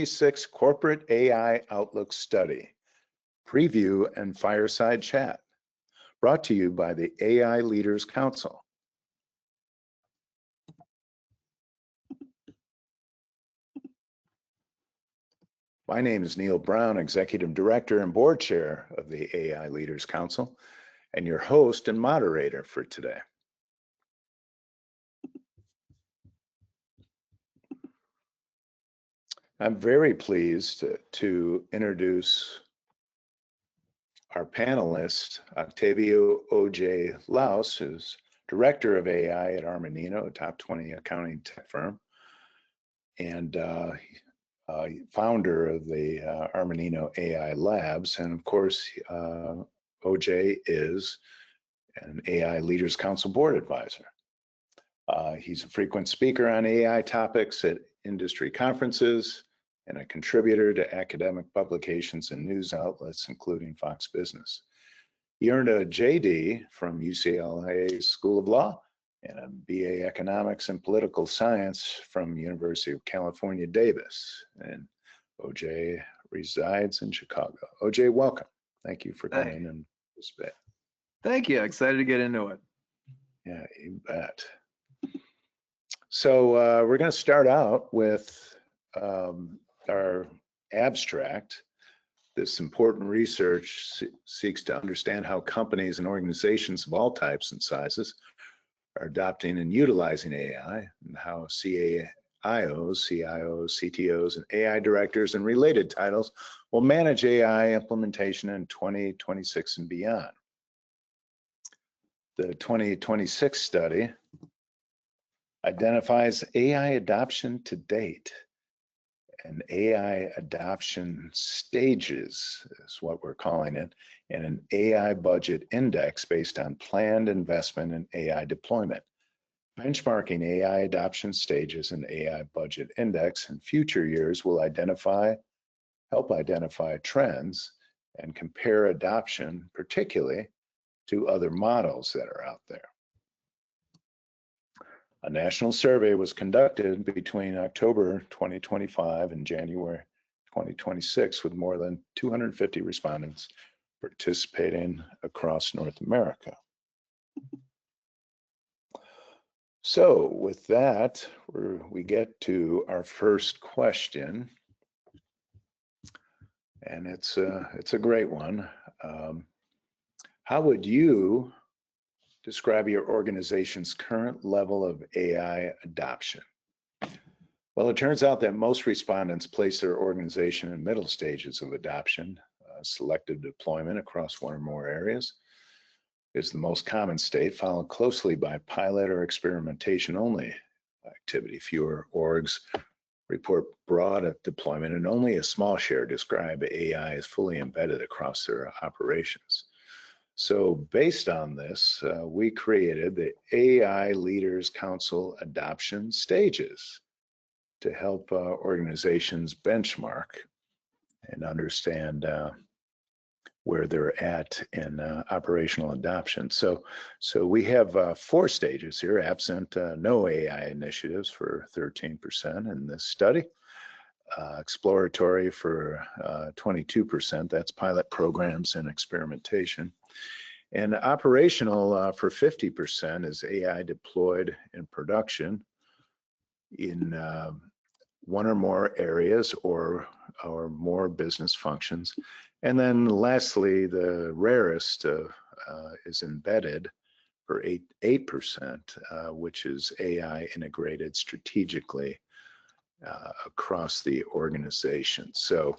2026 Corporate AI Outlook Study, Preview and Fireside Chat, brought to you by the AI Leaders Council. My name is Neil Brown, Executive Director and Board Chair of the AI Leaders Council, and your host and moderator for today. I'm very pleased to introduce our panelist, Octavio O.J. Laos, who's Director of AI at Armanino, a top 20 accounting tech firm, and founder of the Armanino AI Labs. And of course, OJ is an AI Leaders Council Board Advisor. He's a frequent speaker on AI topics at industry conferences and a contributor to academic publications and news outlets, including Fox Business. He earned a JD from UCLA School of Law and a BA Economics and Political Science from University of California, Davis. And OJ resides in Chicago. OJ, welcome. Thank you for coming and participating. Thank you. Excited to get into it. Yeah, you bet. So we're going to start out with our abstract. This important research seeks to understand how companies and organizations of all types and sizes are adopting and utilizing AI, and how CIOs, CTOs, and AI directors and related titles will manage AI implementation in 2026 and beyond. The 2026 study identifies AI adoption to date, and AI adoption stages is what we're calling it, and an AI budget index based on planned investment in AI deployment. Benchmarking AI adoption stages and AI budget index in future years will help identify trends and compare adoption, particularly to other models that are out there. A national survey was conducted between October 2025 and January 2026 with more than 250 respondents participating across North America. So with that, we get to our first question, and it's a great one. How would you describe your organization's current level of AI adoption? Well, it turns out that most respondents place their organization in middle stages of adoption. Selective deployment across one or more areas is the most common state, followed closely by pilot or experimentation only activity. Fewer orgs report broad deployment, and only a small share describe AI as fully embedded across their operations. So based on this, we created the AI Leaders Council adoption stages to help organizations benchmark and understand where they're at in operational adoption. So we have 4 stages here, absent no AI initiatives for 13% in this study, exploratory for 22%, that's pilot programs and experimentation, and operational for 50% is AI deployed in production in one or more areas or more business functions. And then lastly, the rarest is embedded for 8%, which is AI integrated strategically across the organization. So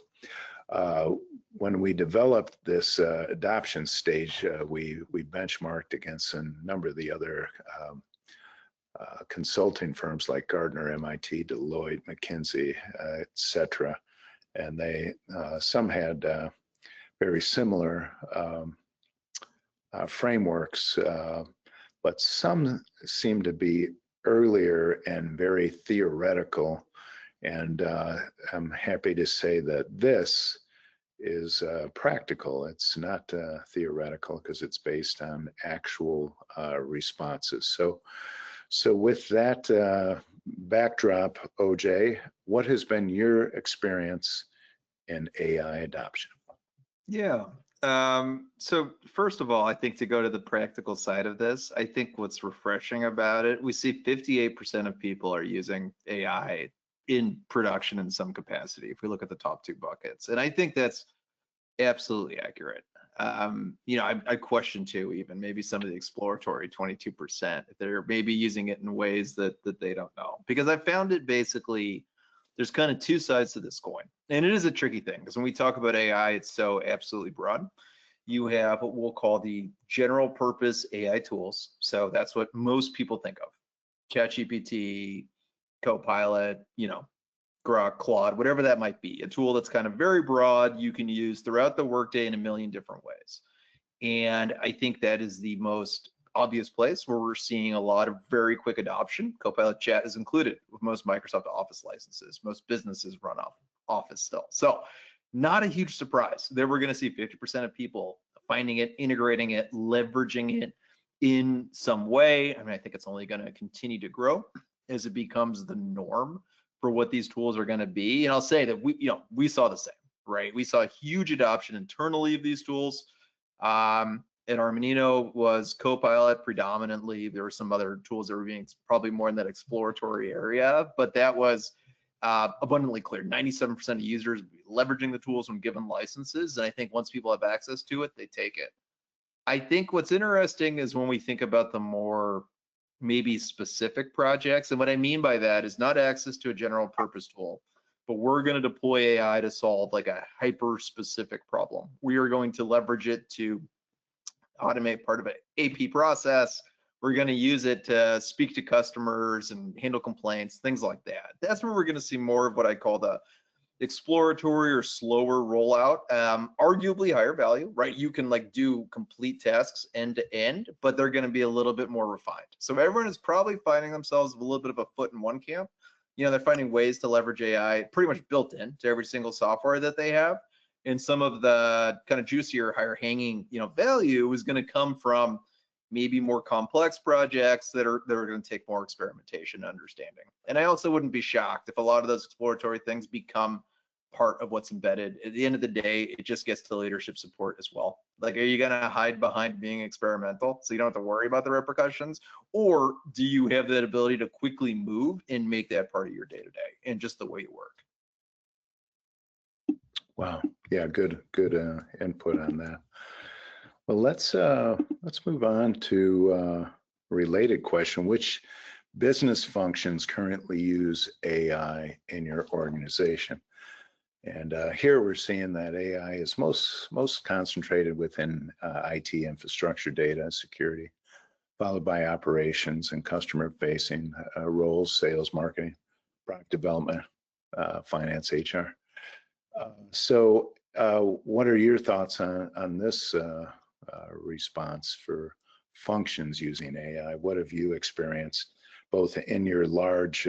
when we developed this adoption stage, we benchmarked against a number of the other consulting firms like Gartner, MIT, Deloitte, McKinsey, et cetera. And they some had very similar frameworks, but some seem to be earlier and very theoretical. And I'm happy to say that this is practical. It's not theoretical because it's based on actual responses. So with that backdrop, OJ, what has been your experience in AI adoption? Yeah. So first of all, I think to go to the practical side of this, I think what's refreshing about it, we see 58% of people are using AI in production in some capacity, if we look at the top two buckets. And I think that's absolutely accurate. I question too, even maybe some of the exploratory 22%, if they're maybe using it in ways that they don't know. Because I found it basically, there's kind of two sides to this coin. And it is a tricky thing because when we talk about AI, it's so absolutely broad. You have what we'll call the general purpose AI tools. So that's what most people think of. ChatGPT, Copilot, Grok, Claude, whatever that might be, a tool that's kind of very broad, you can use throughout the workday in a million different ways. And I think that is the most obvious place where we're seeing a lot of very quick adoption. Copilot Chat is included with most Microsoft Office licenses. Most businesses run off Office still. So not a huge surprise that we're going to see 50% of people finding it, integrating it, leveraging it in some way. I mean, I think it's only going to continue to grow as it becomes the norm for what these tools are going to be. And I'll say that we saw the same, right? We saw a huge adoption internally of these tools. At Armanino was Copilot predominantly. There were some other tools that were being probably more in that exploratory area, but that was abundantly clear. 97% of users leveraging the tools when given licenses. And I think once people have access to it, they take it. I think what's interesting is when we think about the more maybe specific projects. And what I mean by that is not access to a general purpose tool, but we're going to deploy AI to solve like a hyper specific problem. We are going to leverage it to automate part of an AP process. We're going to use it to speak to customers and handle complaints, things like that. That's where we're going to see more of what I call the exploratory or slower rollout, arguably higher value, right? You can like do complete tasks end to end, but they're going to be a little bit more refined. So everyone is probably finding themselves with a little bit of a foot in one camp. They're finding ways to leverage AI pretty much built in to every single software that they have. And some of the kind of juicier, higher hanging, value is going to come from maybe more complex projects that are going to take more experimentation and understanding. And I also wouldn't be shocked if a lot of those exploratory things become part of what's embedded. At the end of the day, it just gets to leadership support as well. Like, are you going to hide behind being experimental so you don't have to worry about the repercussions? Or do you have that ability to quickly move and make that part of your day-to-day and just the way you work? Wow. Yeah, good input on that. Well, let's move on to a related question. Which business functions currently use AI in your organization? And here we're seeing that AI is most concentrated within IT infrastructure, data, security, followed by operations and customer-facing roles, sales, marketing, product development, finance, HR. So what are your thoughts on this response for functions using AI? What have you experienced both in your large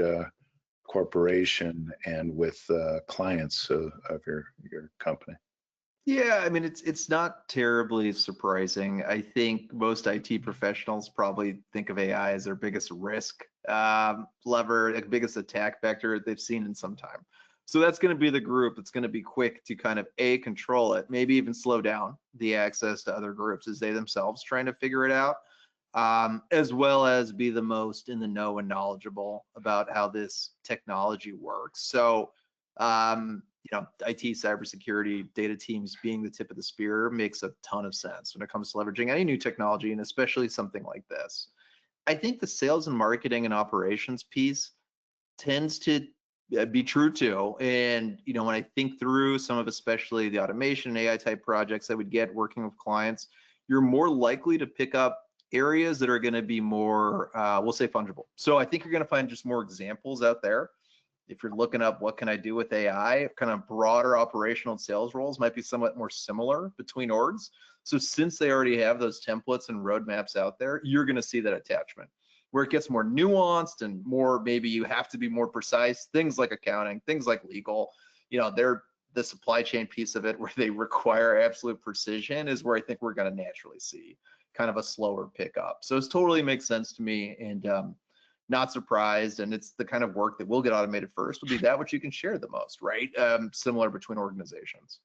corporation and with clients of your company? Yeah, I mean, it's not terribly surprising. I think most IT professionals probably think of AI as their biggest risk lever, like biggest attack vector they've seen in some time. So that's going to be the group that's going to be quick to kind of control it, maybe even slow down the access to other groups as they themselves trying to figure it out, as well as be the most in the know and knowledgeable about how this technology works. So, IT, cybersecurity, data teams being the tip of the spear makes a ton of sense when it comes to leveraging any new technology, and especially something like this. I think the sales and marketing and operations piece tends to be true too. And, when I think through some of especially the automation and AI type projects I would get working with clients, you're more likely to pick up areas that are going to be more, we'll say fungible. So I think you're going to find just more examples out there. If you're looking up what can I do with AI, kind of broader operational and sales roles might be somewhat more similar between orgs. So since they already have those templates and roadmaps out there, you're going to see that attachment. Where it gets more nuanced and more, maybe you have to be more precise, things like accounting, things like legal, they're the supply chain piece of it where they require absolute precision is where I think we're going to naturally see kind of a slower pickup. So it totally makes sense to me, and not surprised, and it's the kind of work that will get automated first, will be that which you can share the most, right? Similar between organizations.